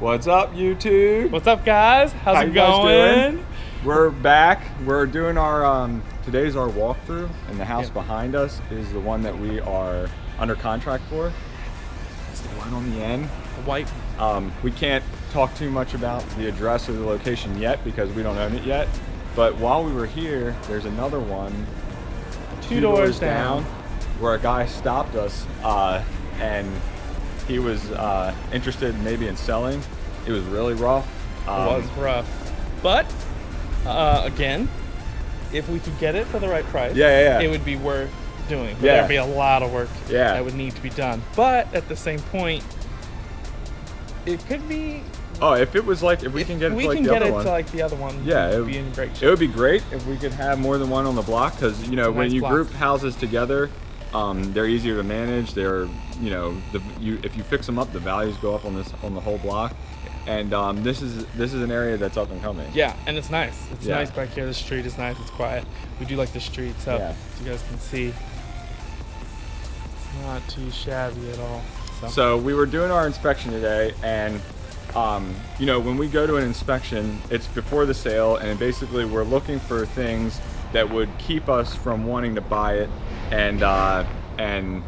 What's up, YouTube? What's up, guys? How's How it you guys going? doing? We're back. We're doing our today's our walkthrough, and the house Yeah. behind us is the one that we are under contract for. It's the one on the end. The white. We can't talk too much about the address or the location yet because we don't own it yet. But while we were here, there's another one Two doors down. where a guy stopped us and he was interested maybe in selling. It was really rough. It was rough, but again, if we could get it for the right price, Yeah. it would be worth doing. But Yeah. There'd be a lot of work Yeah. that would need to be done. But at the same point, it could be. Oh, if it was like, if we can get it to like the other one. to like the other one, Yeah, it it would be in great It shape. would be great if we could have more than one on the block because, you know, It's a when nice you block. group houses together, they're easier to manage. They're, you know, if you fix them up, the values go up on the whole block. And this is an area that's up and coming. Yeah, and it's nice. It's Yeah. nice back here. The street is nice. It's quiet. We do like the street, so Yeah. as you guys can see, it's not too shabby at all. So we were doing our inspection today, and you know, when we go to an inspection, it's before the sale, and basically we're looking for things that would keep us from wanting to buy it, and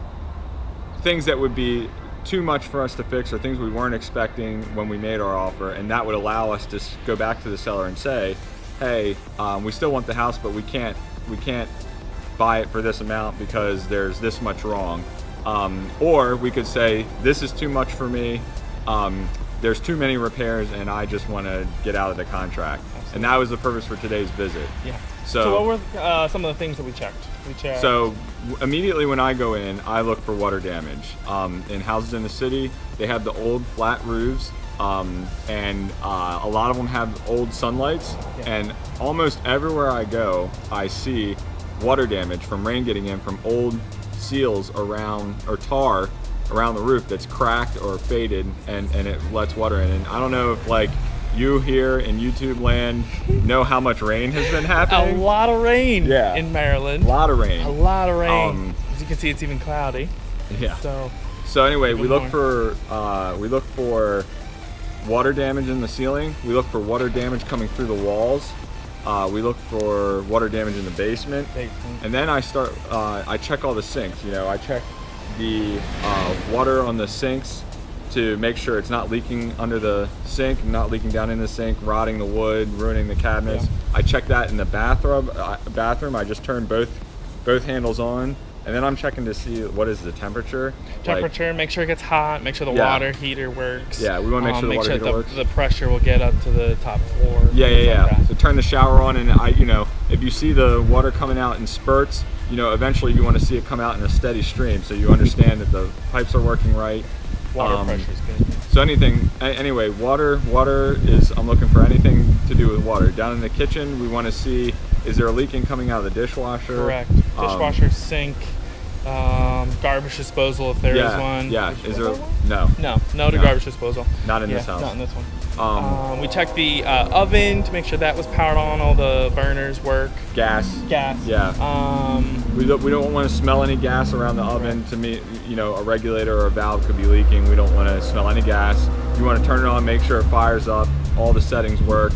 things that would be too much for us to fix, or things we weren't expecting when we made our offer, and that would allow us to go back to the seller and say, hey, we still want the house, but we can't buy it for this amount because there's this much wrong. Or we could say, this is too much for me, there's too many repairs, and I just want to get out of the contract. Absolutely. And that was the purpose for today's visit. Yeah. So So what were some of the things that we checked? So immediately when I go in, I look for water damage. In houses in the city, they have the old flat roofs, and a lot of them have old sunlights. Yeah. And almost everywhere I go, I see water damage from rain getting in from old seals around, or tar around the roof that's cracked or faded, and it lets water in. And I don't know if like you here in YouTube land know how much rain has been a happening. lot of rain Yeah. in Maryland. A lot of rain. A lot of rain. As you can see, it's even cloudy. Yeah. So anyway, even we look more. for water damage in the ceiling. We look for water damage coming through the walls. We look for water damage in the basement. And then I check all the sinks. You know, I check the water on the sinks to make sure it's not leaking under the sink, not leaking down in the sink, rotting the wood, ruining the cabinets. Yeah. I check that in the bathroom. I just turn both handles on, and then I'm checking to see what is the temperature. temperature, make sure it gets hot, make sure the Yeah. water heater works. Yeah, we wanna make sure the water heater works. The pressure will get up to the top floor. Yeah. things like that. So turn the shower on, and if you see the water coming out in spurts, eventually you want to see it come out in a steady stream, so you understand that the pipes are working right. Water pressure is good. So anyway, water is, I'm looking for anything to do with water. Down in the kitchen, we want to see, is there a leaking coming out of the dishwasher? Correct. Dishwasher, sink, garbage disposal if there is one. Yeah. Is there? one? No. No to garbage disposal. Not in this house. Not in this one. We checked the oven to make sure that was powered on, all the burners work. Gas. Yeah. We don't want to smell any gas around the oven. To me, a regulator or a valve could be leaking. We don't want to smell any gas. You want to turn it on, make sure it fires up, all the settings work.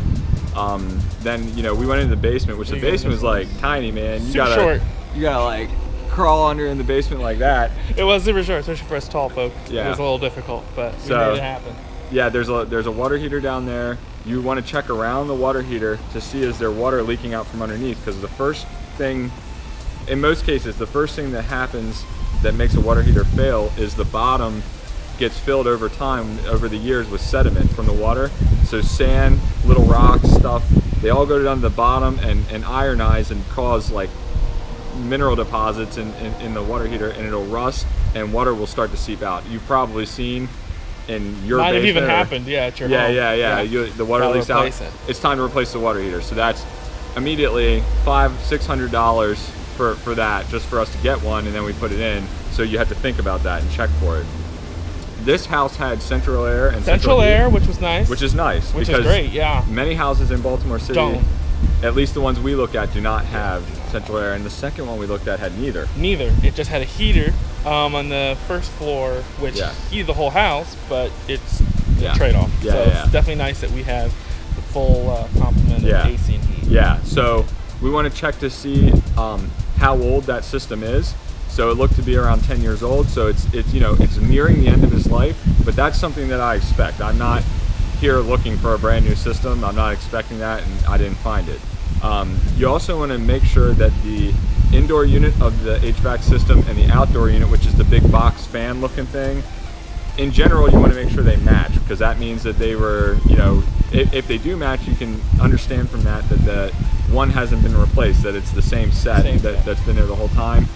Then we went into the basement, which the basement was like tiny, man. Super short. You gotta like crawl under in the basement like that. It was super short, especially for us tall folk. Yeah. It was a little difficult, but we So- made it happen. Yeah, there's a water heater down there. You want to check around the water heater to see is there water leaking out from underneath, because the first thing, in most cases, the first thing that happens that makes a water heater fail is the bottom gets filled over time, over the years, with sediment from the water. So sand, little rocks, stuff, they all go down to the bottom and ionize and cause like mineral deposits in the water heater, and it'll rust and water will start to seep out. You've probably seen in your Might have basement even or- happened, at your home. Yeah. The water Gotta leaks out. replace it. It's time to replace the water heater. So that's immediately $500-600 for that, just for us to get one, and then we put it in. So you have to think about that and check for it. This house had central air and Central heat, air, which was nice. which is nice. Which because is great, yeah. Many houses in Baltimore City, Don't. at least the ones we look at, do not have central air, and the second one we looked at had neither. Neither. It just had a heater on the first floor, which Yeah. heated the whole house, but it's Yeah. trade-off. Yeah, So yeah. it's definitely nice that we have the full complement Yeah. of AC and heat. Yeah, so we want to check to see how old that system is. So it looked to be around 10 years old. So it's it's nearing the end of its life, but that's something that I expect. I'm not here looking for a brand new system. I'm not expecting that, and I didn't find it. You also want to make sure that the indoor unit of the HVAC system and the outdoor unit, which is the big box fan looking thing, in general, you want to make sure they match, because that means that they were, if they do match, you can understand from that the one hasn't been replaced, that it's the same set that's been there the whole time.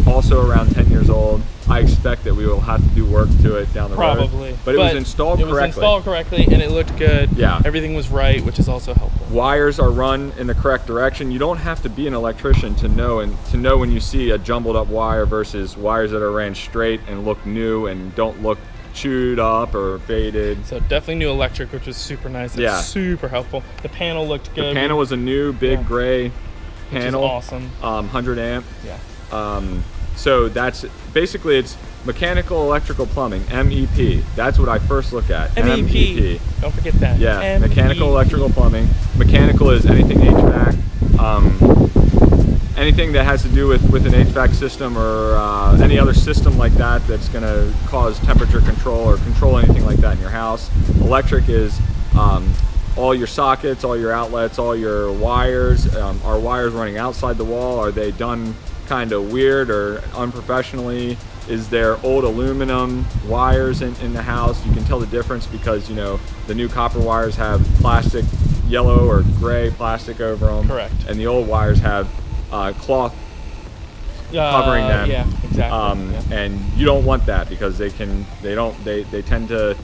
Also around 10 years old. I expect that we will have to do work to it down the road. Probably. But it was installed correctly. It was installed correctly, and it looked good. Yeah. Everything was right, which is also helpful. Wires are run in the correct direction. You don't have to be an electrician to know when you see a jumbled up wire versus wires that are ran straight and look new and don't look chewed up or faded. So definitely new electric, which was super nice. It's Yeah. super helpful. The panel looked good. The panel was a new big gray panel. Which is awesome. 100 amp. Yeah. So that's basically, it's mechanical, electrical, plumbing, MEP. That's what I first look at. MEP. Don't forget that. Yeah, MEP. mechanical, electrical, plumbing. Mechanical is anything HVAC, anything that has to do with an HVAC system or any other system like that that's going to cause temperature control or control anything like that in your house. Electric is all your sockets, all your outlets, all your wires. Are wires running outside the wall? Are they done kind of weird or unprofessionally? Is there old aluminum wires in the house? You can tell the difference because the new copper wires have plastic, yellow or gray plastic over them. Correct. And the old wires have cloth covering them. Yeah, exactly. And you don't want that because they tend to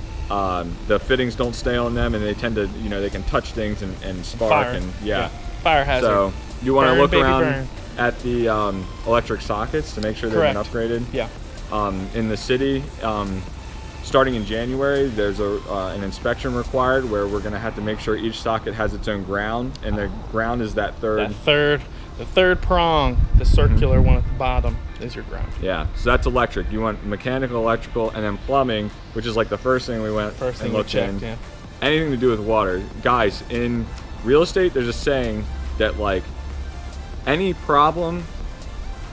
the fittings don't stay on them, and they tend to they can touch things and spark. Fire. And fire hazard. So you want to look baby, around burn. at the electric sockets to make sure they've been upgraded. Yeah. In the city, starting in January, there's an inspection required where we're going to have to make sure each socket has its own ground, and the ground is the third prong, the circular one at the bottom is your ground. Yeah, so that's electric. You want mechanical, electrical, and then plumbing, which is like the first thing we went and looked in. Yeah. Anything to do with water. Guys, in real estate, there's a saying that like any problem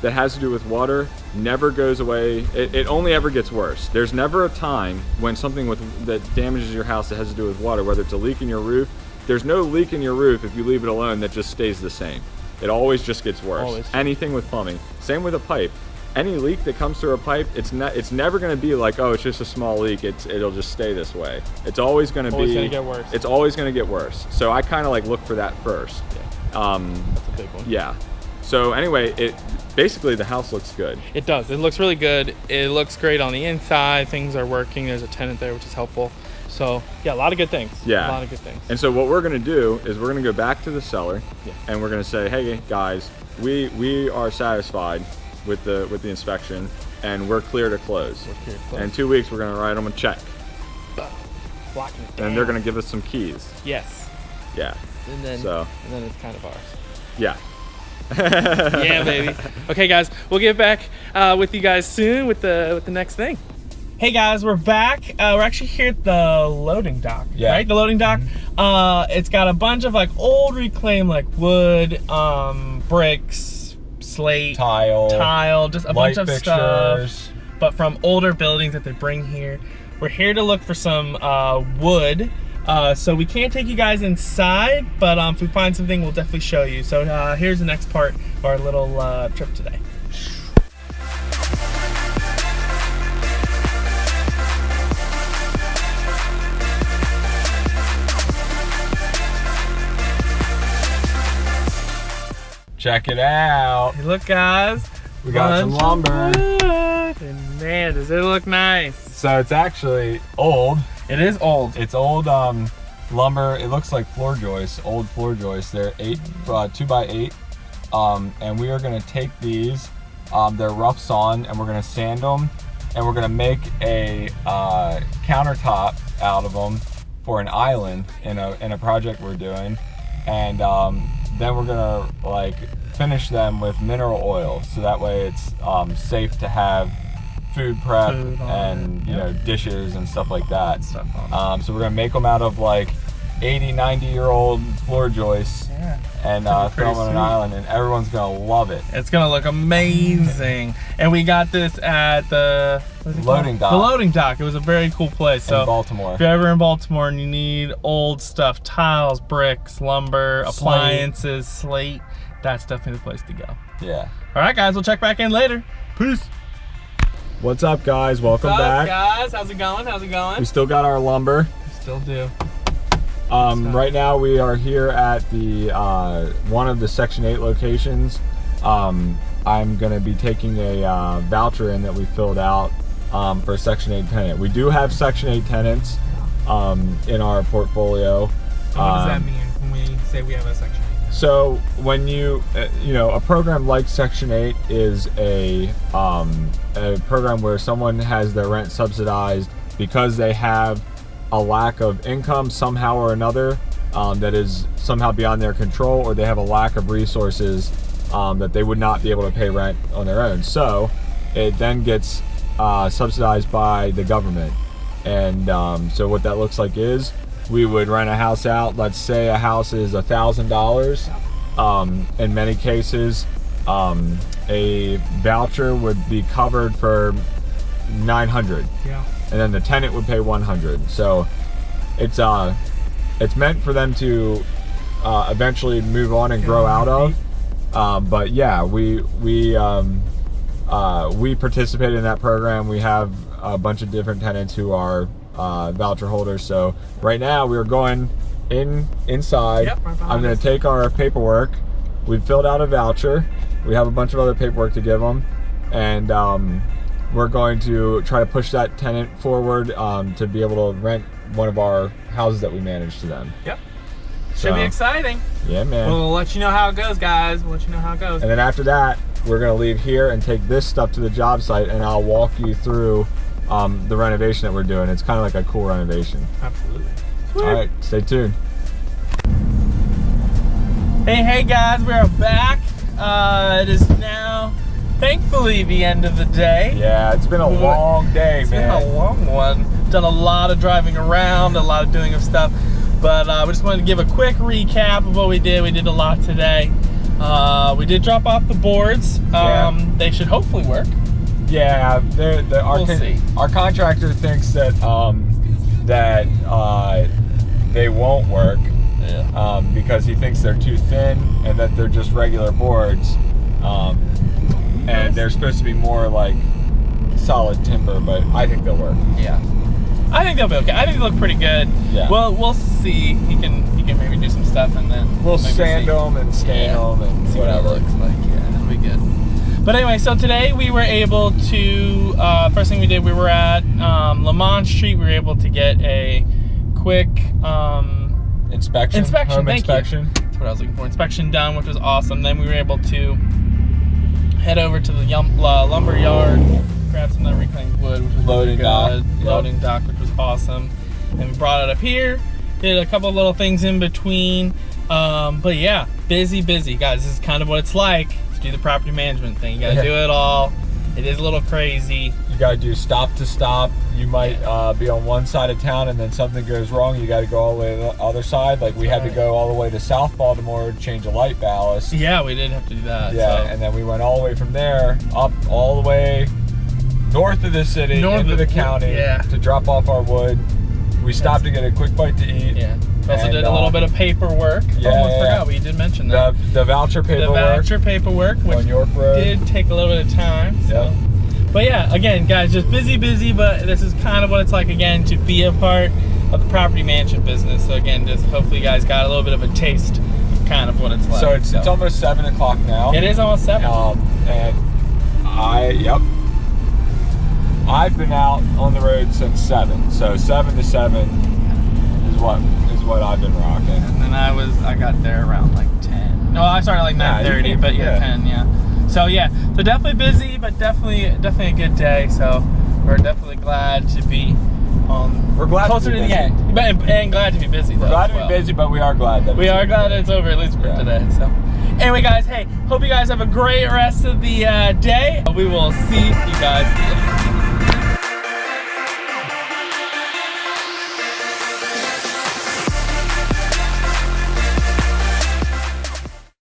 that has to do with water never goes away. It only ever gets worse. There's never a time when something that damages your house that has to do with water, whether it's a leak in your roof. There's no leak in your roof if you leave it alone that just stays the same. It always just gets worse. Always. Anything with plumbing. Same with a pipe. Any leak that comes through a pipe, it's never going to be like, oh, it's just a small leak. It'll just stay this way. It's always going to Always gonna get worse. It's always going to get worse. So I kind of like look for that first. Yeah. That's a big one. Yeah. So anyway, basically the house looks good. It does. It looks really good. It looks great on the inside. Things are working. There's a tenant there, which is helpful. So yeah, a lot of good things. Yeah. A lot of good things. And so what we're going to do is we're going to go back to the seller, Yeah. and we're going to say, hey guys, we are satisfied with the inspection, and we're clear to close. We're clear to close. And in 2 weeks we're going to write them a check, Locking it down. and they're going to give us some keys. Yes. Yeah. And then it's kind of ours. Yeah. Yeah, baby. Okay, guys, we'll get back with you guys soon with the next thing. Hey guys, we're back. We're actually here at the loading dock. Yeah. Right, the loading dock. It's got a bunch of like old reclaimed like wood, bricks, slate, tile, just a bunch of stuff. But from older buildings that they bring here. We're here to look for some wood. So we can't take you guys inside, but if we find something, we'll definitely show you. So here's the next part of our little trip today. Check it out. Hey, look, guys. We got some lumber. And man, does it look nice. So it's actually old. It is old. It's old lumber. It looks like floor joists, old floor joists. They're 2x8, and we are gonna take these. They're rough sawn, and we're gonna sand them, and we're gonna make a countertop out of them for an island in a project we're doing, and then we're gonna like finish them with mineral oil, so that way it's safe to have food prep and you know, dishes and stuff like that. So we're gonna make them out of like 80, 90-year-old floor joists and throw them on an island, and everyone's gonna love it. It's gonna look amazing. And we got this at the loading dock. The loading dock. It was a very cool place. So in Baltimore. If you're ever in Baltimore and you need old stuff, tiles, bricks, lumber, appliances, slate, that's definitely the place to go. Yeah. All right, guys, we'll check back in later. Peace. What's up, guys? Welcome back. Guys? How's it going? How's it going? We still got our lumber. We still do. Right now we are here at the one of the Section 8 locations. I'm gonna be taking a voucher in that we filled out for Section 8 tenant. We do have Section 8 tenants in our portfolio. So what does that mean when we say we have a Section 8? So when you know, a program like Section 8 is a program where someone has their rent subsidized because they have a lack of income somehow or another that is somehow beyond their control, or they have a lack of resources that they would not be able to pay rent on their own. So it then gets subsidized by the government. And so what that looks like is we would rent a house out. Let's say a house is $1,000. In many cases, a voucher would be covered for $900. Yeah. And then the tenant would pay $100. So it's meant for them to eventually move on and grow out of. But yeah, we participated in that program. We have a bunch of different tenants who are voucher holders. So right now we're going inside. Yep, I'm going to take our paperwork. We've filled out a voucher. We have a bunch of other paperwork to give them, and we're going to try to push that tenant forward to be able to rent one of our houses that we manage to them. Yep. Should be exciting. Yeah, man. We'll let you know how it goes, guys. We'll let you know how it goes. And then after that, we're going to leave here and take this stuff to the job site, and I'll walk you through the renovation that we're doing. It's kind of like a cool renovation. Absolutely. Sweet. All right, stay tuned. Hey guys, we are back. It is now, thankfully, the end of the day. Yeah, it's been a long day, man. It's been a long one. Done a lot of driving around, a lot of doing of stuff. But we just wanted to give a quick recap of what we did. We did a lot today. We did drop off the boards. They should hopefully work. Yeah, we'll see. Our contractor thinks that they won't work. Yeah. Because he thinks they're too thin and that they're just regular boards. And they're supposed to be more like solid timber, but I think they'll work. Yeah. I think they'll be okay. I think they look pretty good. Yeah. Well, we'll see. He can maybe do some stuff, and then we'll sand them and stain them and see whatever. What it looks like. Yeah, that'll be good. But anyway, so today we were able to, first thing we did, we were at Lamont Street. We were able to get a quick inspection. Home inspection. That's what I was looking for. Inspection done, which was awesome. Then we were able to head over to the lumber yard, grab some of that reclaimed wood, which was loading really good. Loading dock, which was awesome. And we brought it up here. Did a couple of little things in between. But yeah, busy, guys. This is kind of what it's like to do the property management thing. You gotta do it all. It is a little crazy. You gotta do stop to stop. You might be on one side of town and then something goes wrong. You gotta go all the way to the other side. Like we had to go all the way to South Baltimore to change a light ballast. Yeah, we did have to do that. Yeah, and then we went all the way from there up all the way north of the city, into the county to drop off our wood. We stopped to get a quick bite to eat. Yeah. We also did a little bit of paperwork. Almost forgot, we did mention that. The voucher paperwork. The voucher paperwork, which on York Road. Did take a little bit of time. So. But yeah, again, guys, just busy, but this is kind of what it's like, again, to be a part of the property management business. So again, just hopefully you guys got a little bit of a taste of kind of what it's like. So it's almost 7 o'clock now. It is almost 7. And I've been out on the road since 7. So 7 to 7 is what I've been rocking. And then I got there around like 10. No, I started like 9:30, but 10, So so definitely busy, but definitely a good day. So we're definitely glad to be we're glad closer to the end, and glad to be busy. We're glad to be busy, but we are glad that it's over, at least for today. So anyway, guys, hey, hope you guys have a great rest of the day. We will see you guys later.